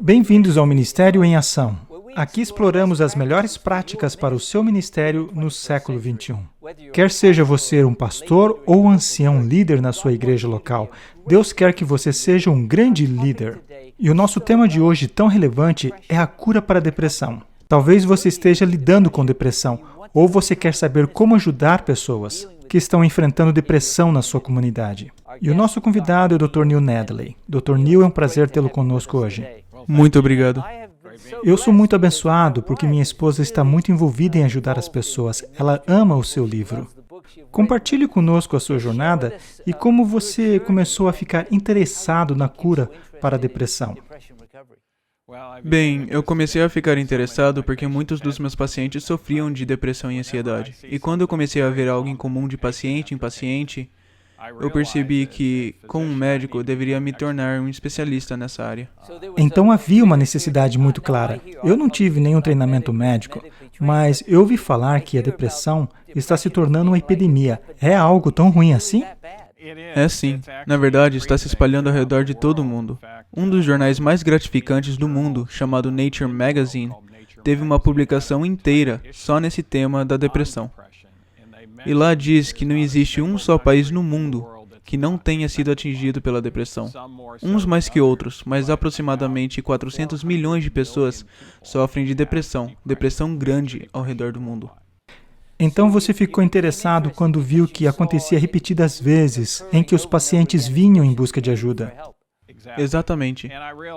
Bem-vindos ao Ministério em Ação. Aqui exploramos as melhores práticas para o seu ministério no século XXI. Quer seja você um pastor ou ancião líder na sua igreja local, Deus quer que você seja um grande líder. E o nosso tema de hoje tão relevante é a cura para a depressão. Talvez você esteja lidando com depressão, ou você quer saber como ajudar pessoas que estão enfrentando depressão na sua comunidade. E o nosso convidado é o Dr. Neil Nedley. Dr. Neil, é um prazer tê-lo conosco hoje. Muito obrigado. Eu sou muito abençoado porque minha esposa está muito envolvida em ajudar as pessoas. Ela ama o seu livro. Compartilhe conosco a sua jornada e como você começou a ficar interessado na cura para a depressão. Bem, eu comecei a ficar interessado porque muitos dos meus pacientes sofriam de depressão e ansiedade. E quando eu comecei a ver algo em comum de paciente em paciente, eu percebi que, como um médico, eu deveria me tornar um especialista nessa área. Então havia uma necessidade muito clara. Eu não tive nenhum treinamento médico, mas eu ouvi falar que a depressão está se tornando uma epidemia. É algo tão ruim assim? É sim. Na verdade, está se espalhando ao redor de todo o mundo. Um dos jornais mais gratificantes do mundo, chamado Nature Magazine, teve uma publicação inteira só nesse tema da depressão. E lá diz que não existe um só país no mundo que não tenha sido atingido pela depressão. Uns mais que outros, mas aproximadamente 400 milhões de pessoas sofrem de depressão grande ao redor do mundo. Então você ficou interessado quando viu que acontecia repetidas vezes em que os pacientes vinham em busca de ajuda. Exatamente.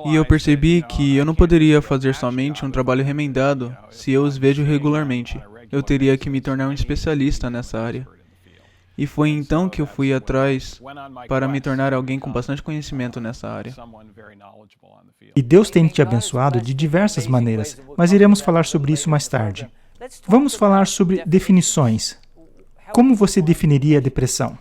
E eu percebi que eu não poderia fazer somente um trabalho remendado se eu os vejo regularmente. Eu teria que me tornar um especialista nessa área. E foi então que eu fui atrás para me tornar alguém com bastante conhecimento nessa área. E Deus tem te abençoado de diversas maneiras, mas iremos falar sobre isso mais tarde. Vamos falar sobre definições. Como você definiria a depressão?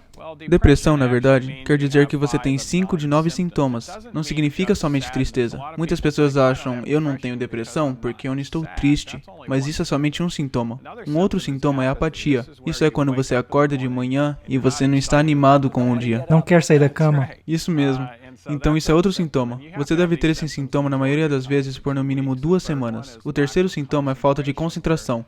Depressão, na verdade, quer dizer que você tem 5 de 9 sintomas. Não significa somente tristeza. Muitas pessoas acham, eu não tenho depressão porque eu não estou triste. Mas isso é somente um sintoma. Um outro sintoma é a apatia. Isso é quando você acorda de manhã e você não está animado com o dia. Não quer sair da cama? Isso mesmo. Então isso é outro sintoma. Você deve ter esse sintoma na maioria das vezes por no mínimo 2 semanas. O terceiro sintoma é falta de concentração.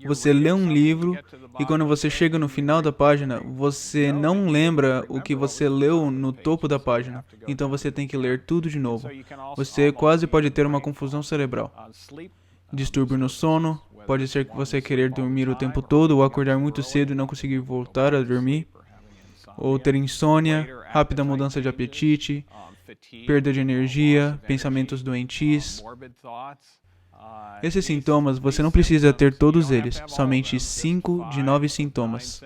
Você lê um livro e quando você chega no final da página, você não lembra o que você leu no topo da página. Então você tem que ler tudo de novo. Você quase pode ter uma confusão cerebral. Distúrbio no sono. Pode ser que você querer dormir o tempo todo ou acordar muito cedo e não conseguir voltar a dormir. Ou ter insônia, rápida mudança de apetite, perda de energia, pensamentos doentios. Esses sintomas, você não precisa ter todos eles, somente 5 de 9 sintomas.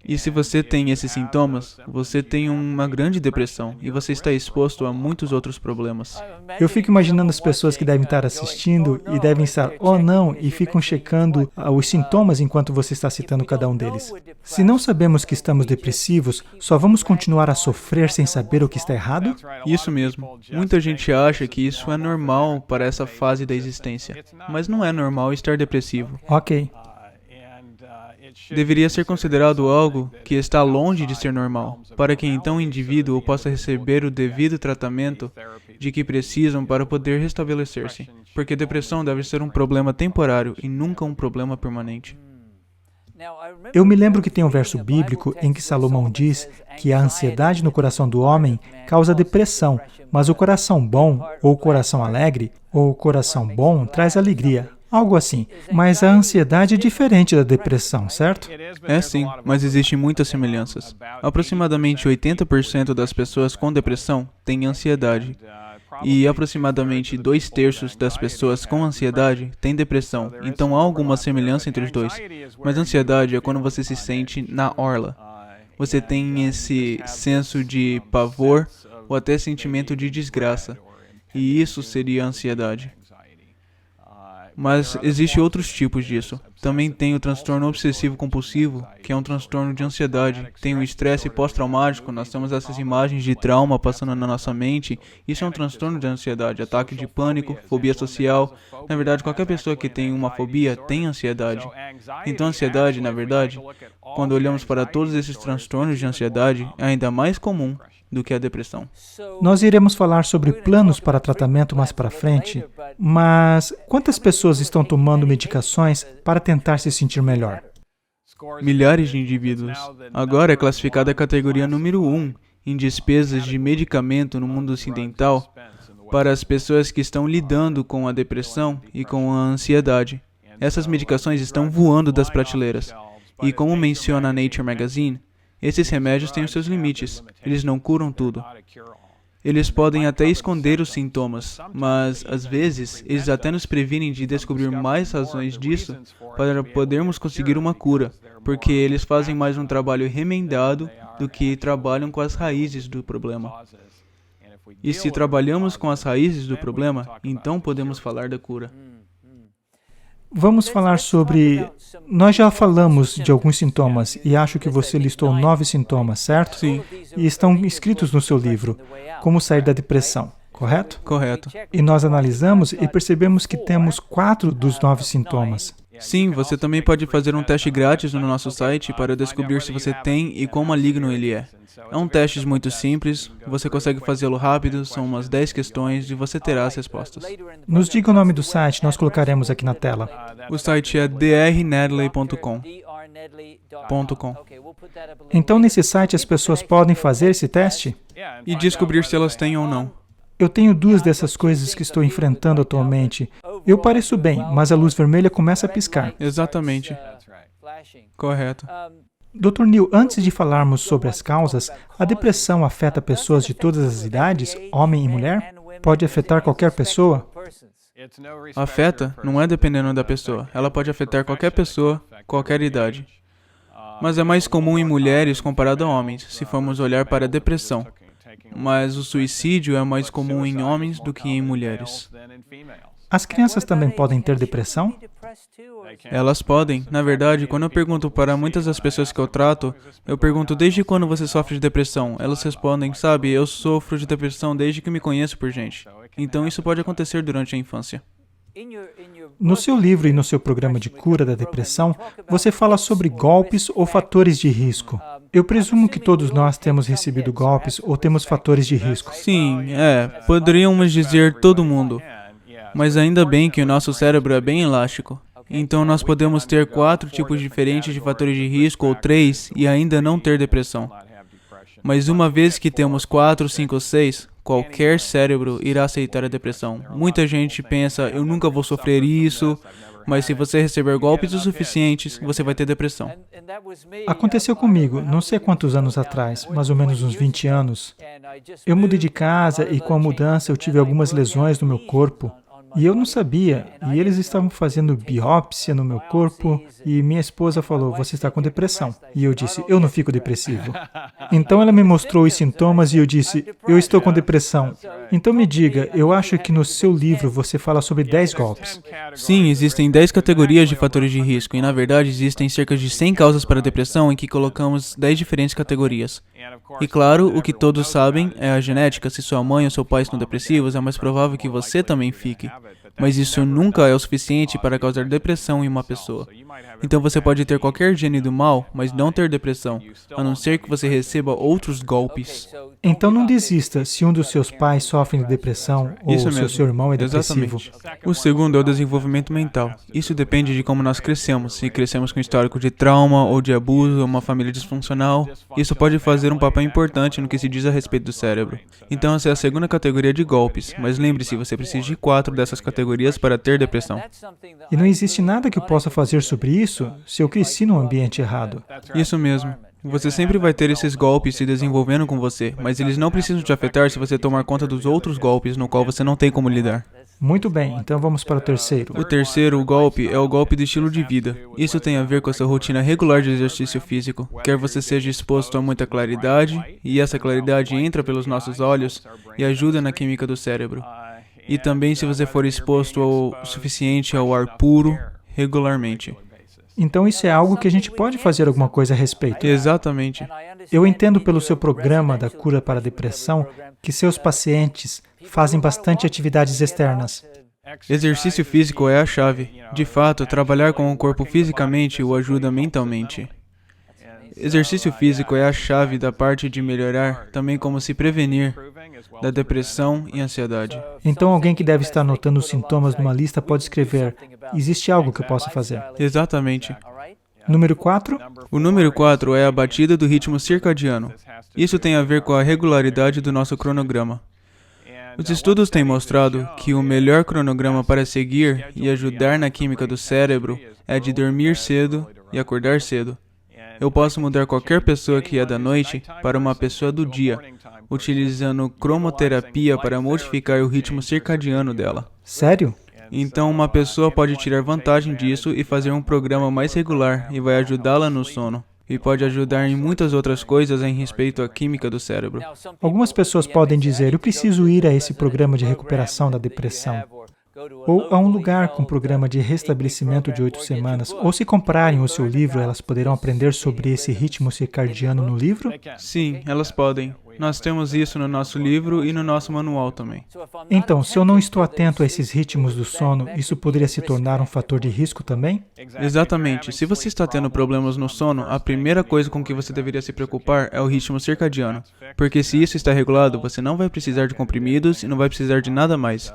E se você tem esses sintomas, você tem uma grande depressão e você está exposto a muitos outros problemas. Eu fico imaginando as pessoas que devem estar assistindo e devem estar, oh não, e ficam checando os sintomas enquanto você está citando cada um deles. Se não sabemos que estamos depressivos, só vamos continuar a sofrer sem saber o que está errado? Isso mesmo. Muita gente acha que isso é normal para essa fase da existência, mas não é normal estar depressivo. Ok. Deveria ser considerado algo que está longe de ser normal, para que então o indivíduo possa receber o devido tratamento de que precisam para poder restabelecer-se, porque depressão deve ser um problema temporário e nunca um problema permanente. Eu me lembro que tem um verso bíblico em que Salomão diz que a ansiedade no coração do homem causa depressão, mas o coração bom, ou o coração alegre, ou o coração bom traz alegria. Algo assim. Mas a ansiedade é diferente da depressão, certo? É sim, mas existem muitas semelhanças. Aproximadamente 80% das pessoas com depressão têm ansiedade. E aproximadamente 2/3 das pessoas com ansiedade têm depressão. Então há alguma semelhança entre os dois. Mas ansiedade é quando você se sente na orla. Você tem esse senso de pavor ou até sentimento de desgraça. E isso seria ansiedade. Mas existem outros tipos disso. Também tem o transtorno obsessivo-compulsivo, que é um transtorno de ansiedade. Tem o estresse pós-traumático, nós temos essas imagens de trauma passando na nossa mente. Isso é um transtorno de ansiedade, ataque de pânico, fobia social. Na verdade, qualquer pessoa que tem uma fobia tem ansiedade. Então, a ansiedade, na verdade, quando olhamos para todos esses transtornos de ansiedade, é ainda mais comum do que a depressão. Nós iremos falar sobre planos para tratamento mais para frente, mas quantas pessoas estão tomando medicações para tentar se sentir melhor? Milhares de indivíduos. Agora é classificada a categoria número 1 em despesas de medicamento no mundo ocidental para as pessoas que estão lidando com a depressão e com a ansiedade. Essas medicações estão voando das prateleiras. E como menciona a Nature Magazine, esses remédios têm os seus limites. Eles não curam tudo. Eles podem até esconder os sintomas, mas, às vezes, eles até nos previnem de descobrir mais razões disso para podermos conseguir uma cura, porque eles fazem mais um trabalho remendado do que trabalham com as raízes do problema. E se trabalhamos com as raízes do problema, então podemos falar da cura. Vamos falar sobre... Nós já falamos de alguns sintomas e acho que você listou 9 sintomas, certo? Sim. E estão escritos no seu livro, Como Sair da Depressão, correto? Correto. E nós analisamos e percebemos que temos 4 dos 9 sintomas. Sim, você também pode fazer um teste grátis no nosso site para descobrir se você tem e quão maligno ele é. É um teste muito simples, você consegue fazê-lo rápido, são umas 10 questões e você terá as respostas. Nos diga o nome do site, nós colocaremos aqui na tela. O site é drnedley.com. Então, nesse site, as pessoas podem fazer esse teste? E descobrir se elas têm ou não. Eu tenho 2 dessas coisas que estou enfrentando atualmente. Eu pareço bem, mas a luz vermelha começa a piscar. Exatamente. Correto. Dr. Neil, antes de falarmos sobre as causas, a depressão afeta pessoas de todas as idades, homem e mulher? Pode afetar qualquer pessoa? Afeta não é dependendo da pessoa. Ela pode afetar qualquer pessoa, qualquer idade. Mas é mais comum em mulheres comparado a homens, se formos olhar para a depressão. Mas o suicídio é mais comum em homens do que em mulheres. As crianças também podem ter depressão? Elas podem. Na verdade, quando eu pergunto para muitas das pessoas que eu trato, eu pergunto desde quando você sofre de depressão? Elas respondem, sabe, eu sofro de depressão desde que me conheço por gente. Então isso pode acontecer durante a infância. No seu livro e no seu programa de cura da depressão, você fala sobre golpes ou fatores de risco. Eu presumo que todos nós temos recebido golpes ou temos fatores de risco. Sim, poderíamos dizer todo mundo. Mas ainda bem que o nosso cérebro é bem elástico. Então nós podemos ter 4 tipos diferentes de fatores de risco ou 3 e ainda não ter depressão. Mas uma vez que temos 4, 5 ou 6, qualquer cérebro irá aceitar a depressão. Muita gente pensa, eu nunca vou sofrer isso, mas se você receber golpes o suficientes, você vai ter depressão. Aconteceu comigo, não sei quantos anos atrás, mais ou menos uns 20 anos. Eu mudei de casa e com a mudança eu tive algumas lesões no meu corpo. E eu não sabia, e eles estavam fazendo biópsia no meu corpo, e minha esposa falou, você está com depressão. E eu disse, eu não fico depressivo. Então ela me mostrou os sintomas e eu disse, eu estou com depressão. Então me diga, eu acho que no seu livro você fala sobre 10 golpes. Sim, existem 10 categorias de fatores de risco, e na verdade existem cerca de 100 causas para a depressão em que colocamos 10 diferentes categorias. E claro, o que todos sabem é a genética, se sua mãe ou seu pai estão depressivos, é mais provável que você também fique. Mas isso nunca é o suficiente para causar depressão em uma pessoa. Então você pode ter qualquer gene do mal, mas não ter depressão, a não ser que você receba outros golpes. Então não desista se um dos seus pais sofre de depressão ou se o seu irmão é depressivo. Exatamente. O segundo é o desenvolvimento mental. Isso depende de como nós crescemos. Se crescemos com histórico de trauma ou de abuso ou uma família disfuncional, isso pode fazer um papel importante no que se diz a respeito do cérebro. Então essa é a segunda categoria de golpes, mas lembre-se, você precisa de 4 dessas categorias para ter depressão. E não existe nada que eu possa fazer sobre isso se eu cresci num ambiente errado. Isso mesmo. Você sempre vai ter esses golpes se desenvolvendo com você, mas eles não precisam te afetar se você tomar conta dos outros golpes no qual você não tem como lidar. Muito bem, então vamos para o terceiro. O terceiro golpe é o golpe do estilo de vida. Isso tem a ver com a sua rotina regular de exercício físico. Quer você seja exposto a muita claridade, e essa claridade entra pelos nossos olhos e ajuda na química do cérebro. E também se você for exposto o suficiente ao ar puro, regularmente. Então isso é algo que a gente pode fazer alguma coisa a respeito. Exatamente. Eu entendo pelo seu programa da cura para a depressão que seus pacientes fazem bastante atividades externas. Exercício físico é a chave. De fato, trabalhar com o corpo fisicamente o ajuda mentalmente. exercício físico é a chave da parte de melhorar, também como se prevenir da depressão e ansiedade. Então, alguém que deve estar anotando os sintomas numa lista pode escrever: existe algo que eu possa fazer? Exatamente. Número 4. O número 4 é a batida do ritmo circadiano. Isso tem a ver com a regularidade do nosso cronograma. Os estudos têm mostrado que o melhor cronograma para seguir e ajudar na química do cérebro é de dormir cedo e acordar cedo. Eu posso mudar qualquer pessoa que é da noite para uma pessoa do dia, utilizando cromoterapia para modificar o ritmo circadiano dela. Sério? Então, uma pessoa pode tirar vantagem disso e fazer um programa mais regular e vai ajudá-la no sono. E pode ajudar em muitas outras coisas em respeito à química do cérebro. Algumas pessoas podem dizer: eu preciso ir a esse programa de recuperação da depressão. Ou a um lugar com programa de restabelecimento de 8 semanas. Ou se comprarem o seu livro, elas poderão aprender sobre esse ritmo circadiano no livro? Sim, elas podem. Nós temos isso no nosso livro e no nosso manual também. Então, se eu não estou atento a esses ritmos do sono, isso poderia se tornar um fator de risco também? Exatamente. Se você está tendo problemas no sono, a primeira coisa com que você deveria se preocupar é o ritmo circadiano. Porque se isso está regulado, você não vai precisar de comprimidos e não vai precisar de nada mais.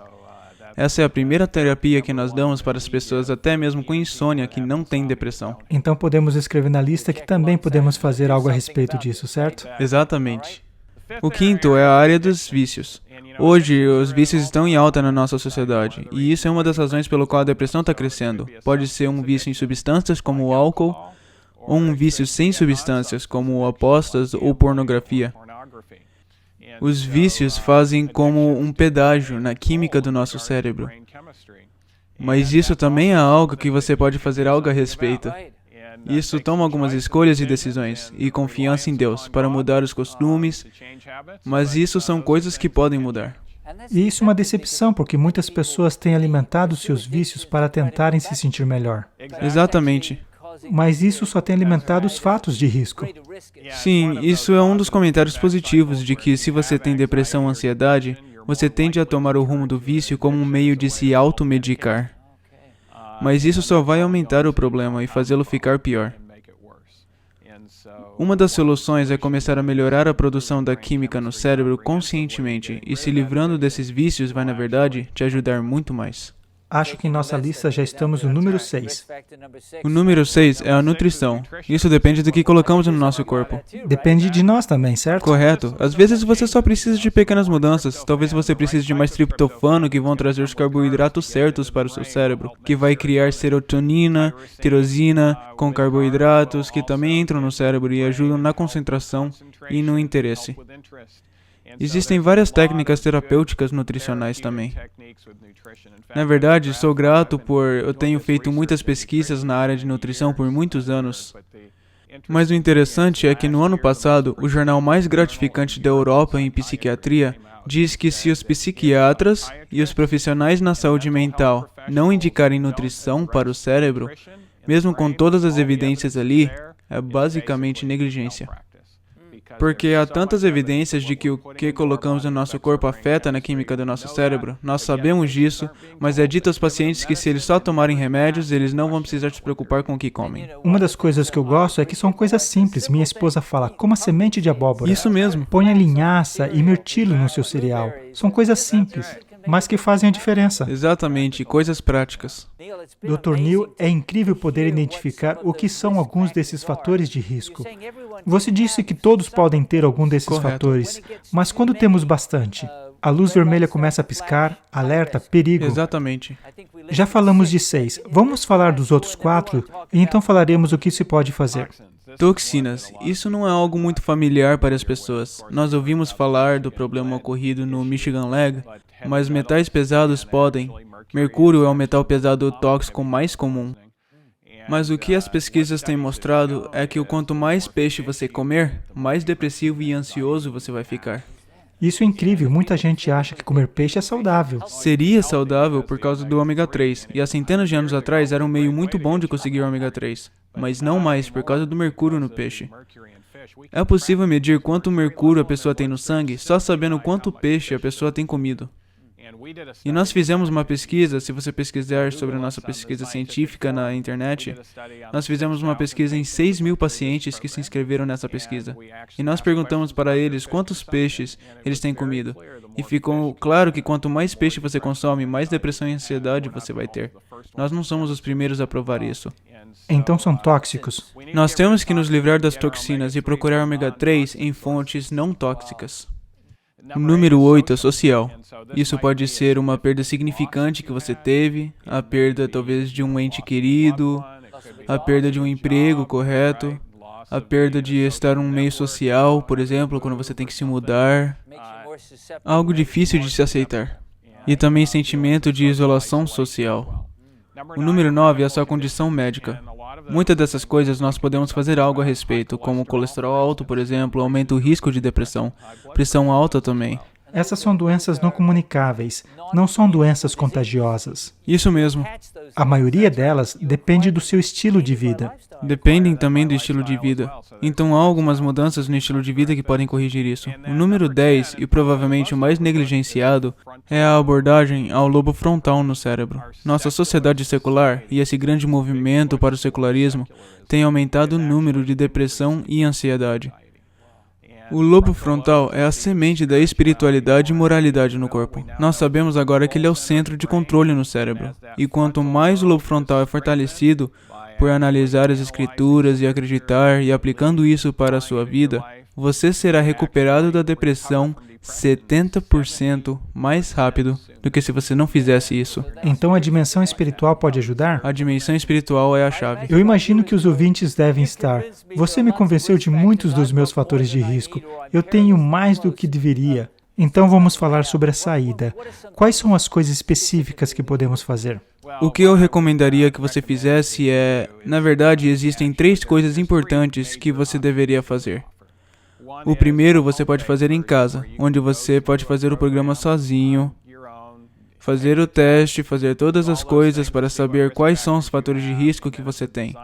Essa é a primeira terapia que nós damos para as pessoas até mesmo com insônia que não têm depressão. Então podemos escrever na lista que também podemos fazer algo a respeito disso, certo? Exatamente. O quinto é a área dos vícios. Hoje, os vícios estão em alta na nossa sociedade, e isso é uma das razões pelo qual a depressão está crescendo. Pode ser um vício em substâncias, como o álcool, ou um vício sem substâncias, como apostas ou pornografia. Os vícios fazem como um pedágio na química do nosso cérebro. Mas isso também é algo que você pode fazer algo a respeito. Isso toma algumas escolhas e decisões, e confiança em Deus, para mudar os costumes, mas isso são coisas que podem mudar. E isso é uma decepção, porque muitas pessoas têm alimentado seus vícios para tentarem se sentir melhor. Exatamente. Mas isso só tem alimentado os fatos de risco. Sim, isso é um dos comentários positivos de que se você tem depressão ou ansiedade, você tende a tomar o rumo do vício como um meio de se automedicar. Mas isso só vai aumentar o problema e fazê-lo ficar pior. Uma das soluções é começar a melhorar a produção da química no cérebro conscientemente, e se livrando desses vícios vai, na verdade, te ajudar muito mais. Acho que em nossa lista já estamos no número 6. O número 6 é a nutrição. Isso depende do que colocamos no nosso corpo. Depende de nós também, certo? Correto. Às vezes você só precisa de pequenas mudanças. Talvez você precise de mais triptofano, que vão trazer os carboidratos certos para o seu cérebro, que vai criar serotonina, tirosina, com carboidratos, que também entram no cérebro e ajudam na concentração e no interesse. Existem várias técnicas terapêuticas nutricionais também. Na verdade, sou grato por eu tenho feito muitas pesquisas na área de nutrição por muitos anos. Mas o interessante é que no ano passado, o jornal mais gratificante da Europa em psiquiatria diz que se os psiquiatras e os profissionais na saúde mental não indicarem nutrição para o cérebro, mesmo com todas as evidências ali, é basicamente negligência. Porque há tantas evidências de que o que colocamos no nosso corpo afeta na química do nosso cérebro. Nós sabemos disso, mas é dito aos pacientes que se eles só tomarem remédios, eles não vão precisar se preocupar com o que comem. Uma das coisas que eu gosto é que são coisas simples. Minha esposa fala: coma semente de abóbora. Isso mesmo. Ponha linhaça e mirtilo no seu cereal. São coisas simples, mas que fazem a diferença. Exatamente, coisas práticas. Dr. Neil, é incrível poder identificar o que são alguns desses fatores de risco. Você disse que todos podem ter algum desses Correto. Fatores, mas quando temos bastante, a luz vermelha começa a piscar, alerta, perigo. Exatamente. Já falamos de 6. Vamos falar dos outros 4 e então falaremos o que se pode fazer. Toxinas. Isso não é algo muito familiar para as pessoas. Nós ouvimos falar do problema ocorrido no Michigan Lake, mas metais pesados podem. Mercúrio é o metal pesado tóxico mais comum. Mas o que as pesquisas têm mostrado é que quanto mais peixe você comer, mais depressivo e ansioso você vai ficar. Isso é incrível. Muita gente acha que comer peixe é saudável. Seria saudável por causa do ômega 3, e há centenas de anos atrás era um meio muito bom de conseguir ômega 3, mas não mais por causa do mercúrio no peixe. É possível medir quanto mercúrio a pessoa tem no sangue só sabendo quanto peixe a pessoa tem comido. E nós fizemos uma pesquisa, se você pesquisar sobre a nossa pesquisa científica na internet, nós fizemos uma pesquisa em 6.000 pacientes que se inscreveram nessa pesquisa. E nós perguntamos para eles quantos peixes eles têm comido. E ficou claro que quanto mais peixe você consome, mais depressão e ansiedade você vai ter. Nós não somos os primeiros a provar isso. Então são tóxicos. Nós temos que nos livrar das toxinas e procurar ômega 3 em fontes não tóxicas. Número 8 é social. Isso pode ser uma perda significante que você teve, a perda talvez de um ente querido, a perda de um emprego correto, a perda de estar num meio social, por exemplo, quando você tem que se mudar. Algo difícil de se aceitar. E também sentimento de isolação social. O número 9 é a sua condição médica. Muitas dessas coisas nós podemos fazer algo a respeito, como colesterol alto, por exemplo, aumenta o risco de depressão, pressão alta também. Essas são doenças não comunicáveis, não são doenças contagiosas. Isso mesmo. A maioria delas depende do seu estilo de vida. Dependem também do estilo de vida. Então há algumas mudanças no estilo de vida que podem corrigir isso. O número 10, e provavelmente o mais negligenciado, é a abordagem ao lobo frontal no cérebro. Nossa sociedade secular, e esse grande movimento para o secularismo, tem aumentado o número de depressão e ansiedade. O lobo frontal é a semente da espiritualidade e moralidade no corpo. Nós sabemos agora que ele é o centro de controle no cérebro. E quanto mais o lobo frontal é fortalecido por analisar as escrituras e acreditar e aplicando isso para a sua vida, você será recuperado da depressão 70% mais rápido do que se você não fizesse isso. Então a dimensão espiritual pode ajudar? A dimensão espiritual é a chave. Eu imagino que os ouvintes devem estar. Você me convenceu de muitos dos meus fatores de risco. Eu tenho mais do que deveria. Então vamos falar sobre a saída. Quais são as coisas específicas que podemos fazer? O que eu recomendaria que você fizesse na verdade, existem 3 coisas importantes que você deveria fazer. O primeiro você pode fazer em casa, onde você pode fazer o programa sozinho, fazer o teste, fazer todas as coisas para saber quais são os fatores de risco que você tem.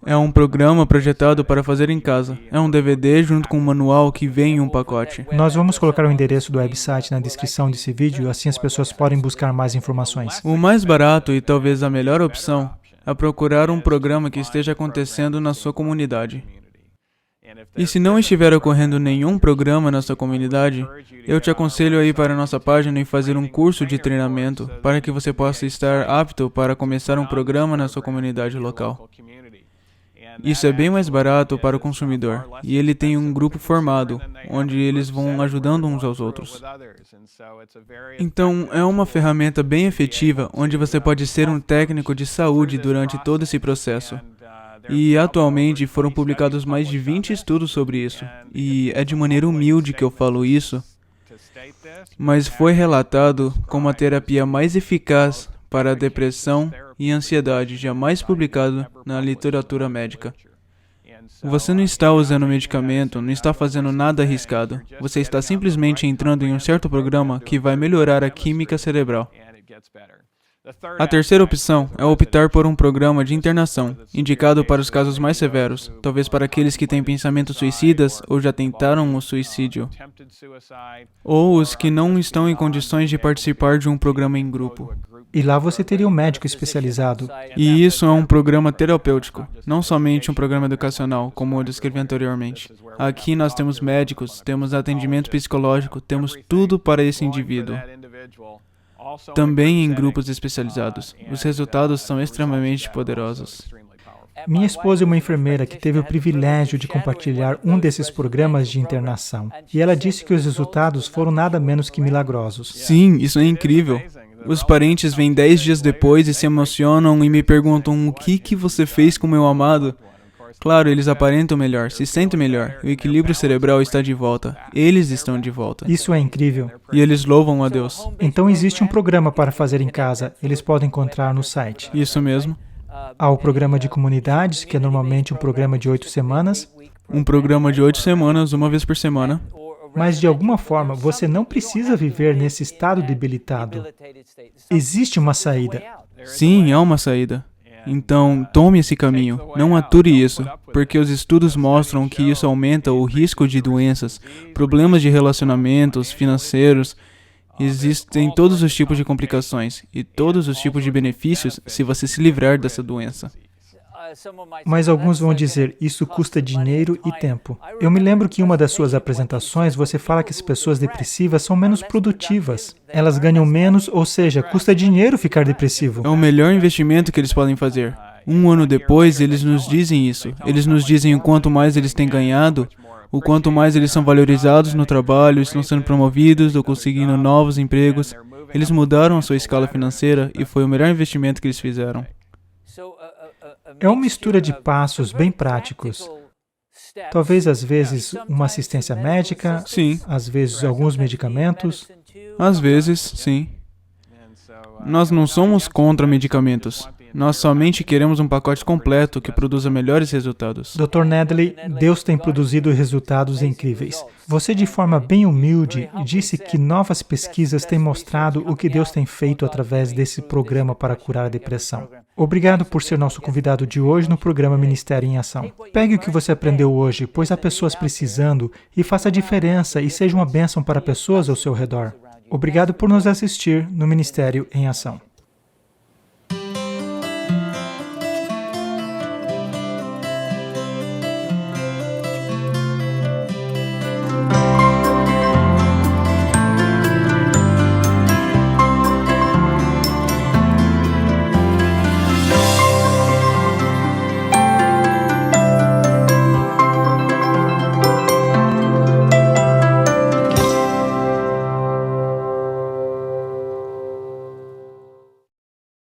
É um programa projetado para fazer em casa. É um DVD junto com um manual que vem em um pacote. Nós vamos colocar o endereço do website na descrição desse vídeo, assim as pessoas podem buscar mais informações. O mais barato e talvez a melhor opção é procurar um programa que esteja acontecendo na sua comunidade. E se não estiver ocorrendo nenhum programa na sua comunidade, eu te aconselho a ir para a nossa página e fazer um curso de treinamento para que você possa estar apto para começar um programa na sua comunidade local. Isso é bem mais barato para o consumidor, e ele tem um grupo formado, onde eles vão ajudando uns aos outros. Então, é uma ferramenta bem efetiva, onde você pode ser um técnico de saúde durante todo esse processo. E atualmente foram publicados mais de 20 estudos sobre isso, e é de maneira humilde que eu falo isso, mas foi relatado como a terapia mais eficaz para a depressão e ansiedade jamais publicado na literatura médica. Você não está usando medicamento, não está fazendo nada arriscado. Você está simplesmente entrando em um certo programa que vai melhorar a química cerebral. A terceira opção é optar por um programa de internação, indicado para os casos mais severos, talvez para aqueles que têm pensamentos suicidas ou já tentaram o suicídio, ou os que não estão em condições de participar de um programa em grupo. E lá você teria um médico especializado. E isso é um programa terapêutico, não somente um programa educacional, como eu descrevi anteriormente. Aqui nós temos médicos, temos atendimento psicológico, temos tudo para esse indivíduo. Também em grupos especializados. Os resultados são extremamente poderosos. Minha esposa é uma enfermeira que teve o privilégio de compartilhar um desses programas de internação. E ela disse que os resultados foram nada menos que milagrosos. Sim, isso é incrível. Os parentes vêm 10 dias depois e se emocionam e me perguntam o que você fez com meu amado? Claro, eles aparentam melhor, se sentem melhor. O equilíbrio cerebral está de volta. Eles estão de volta. Isso é incrível. E eles louvam a Deus. Então existe um programa para fazer em casa. Eles podem encontrar no site. Isso mesmo. Há o programa de comunidades, que é normalmente um programa de 8 semanas. Um programa de 8 semanas, uma vez por semana. Mas de alguma forma, você não precisa viver nesse estado debilitado. Existe uma saída. Sim, há uma saída. Então, tome esse caminho, não ature isso, porque os estudos mostram que isso aumenta o risco de doenças, problemas de relacionamentos, financeiros, Existem todos os tipos de complicações e todos os tipos de benefícios se você se livrar dessa doença. Mas alguns vão dizer, isso custa dinheiro e tempo. Eu me lembro que em uma das suas apresentações, você fala que as pessoas depressivas são menos produtivas. Elas ganham menos, ou seja, custa dinheiro ficar depressivo. É o melhor investimento que eles podem fazer. Um ano depois, eles nos dizem isso. Eles nos dizem o quanto mais eles têm ganhado, o quanto mais eles são valorizados no trabalho, estão sendo promovidos ou conseguindo novos empregos. Eles mudaram a sua escala financeira e foi o melhor investimento que eles fizeram. É uma mistura de passos bem práticos. Talvez, às vezes, uma assistência médica, Sim, às vezes, alguns medicamentos. às vezes, sim. Nós não somos contra medicamentos. Nós somente queremos um pacote completo que produza melhores resultados. Dr. Nedley, Deus tem produzido resultados incríveis. Você, de forma bem humilde, disse que novas pesquisas têm mostrado o que Deus tem feito através desse programa para curar a depressão. Obrigado por ser nosso convidado de hoje no programa Ministério em Ação. Pegue o que você aprendeu hoje, pois há pessoas precisando, e faça a diferença e seja uma bênção para pessoas ao seu redor. Obrigado por nos assistir no Ministério em Ação.